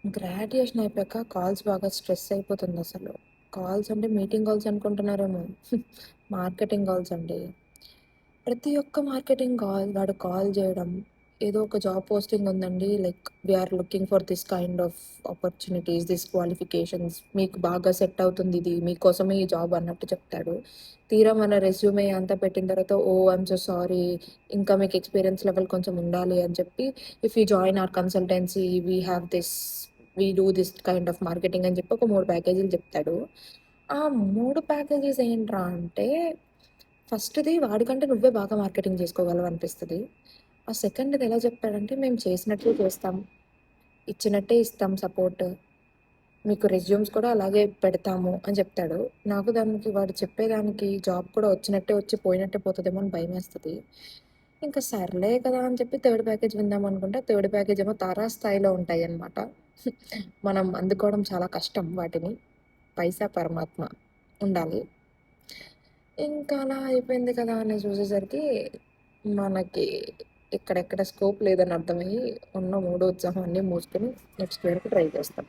Graduation అయిపోయాక calls బాగా stress అయిపోతుందసలు. Calls అంటే మీటింగ్ కాల్స్ అనుకుంటున్నారేమో. మార్కెటింగ్ కాల్స్ అండి. ప్రతి ఒక్క మార్కెటింగ్ కాల్ వాడు కాల్ జేయడం, ఏదో ఒక జాబ్ పోస్టింగ్ ఉందండి. Like we are looking for this kind of opportunities, this qualifications మీకు బాగా సెట్ అవుతుంది ఇది. మీకోసమే ఈ జాబ్ అన్నట్టు చెప్తాడు. తీరా మన రెజ్యూమే అంతా పెట్టిన తర్వాత, ఓహ్! I'm so sorry. ఇంకా మీకు ఎక్స్‌పీరియన్స్ లెవెల్ కొంచెం ఉండాలి అని చెప్పి, if you join our consultancy we do this kind of marketing అని చెప్పి ఒక 3 ప్యాకేజీలు చెప్తాడు. ఆ 3 ప్యాకేజెస్ ఏంట్రా అంటే, ఫస్ట్‌ది వాడికంటే నువ్వే బాగా మార్కెటింగ్ చేసుకోగలవు అనిపిస్తది. ఆ సెకండ్‌ది ఎలా చెప్తాడంటే, మేము చేసినట్లే చేస్తాం. ఇచ్చినట్టే ఇస్తాం సపోర్ట్. మీకు రెజ్యూమ్స్ కూడా అలాగే పెడతాము అని చెప్తాడు. నాకు దానికి వాడు చెప్పేదానికి జాబ్ కూడా వచ్చినట్టే వచ్చి పోయినట్టే పోతదేమో అని భయమేస్తది. ఇంకా సర్లే కదా అని చెప్పి థర్డ్ ప్యాకేజ్ విందాం అనుకుంటే, థర్డ్ ప్యాకేజ్ ఏమో తారాస్థాయిలో ఉంటాయన్నమాట. మనం అందుకోవడం చాలా కష్టం వాటిని. పైసా పరమాత్మ ఉండాలి. ఇంకా అలా అయిపోయింది కదా అని చూసేసరికి, మనకి ఇక్కడెక్కడ స్కోప్ లేదని అర్థమయ్యి, ఉన్న మూడో ఉత్సాహం అన్నీ మూసుకొని నెక్స్ట్ ఇయర్‌కి ట్రై చేస్తాం.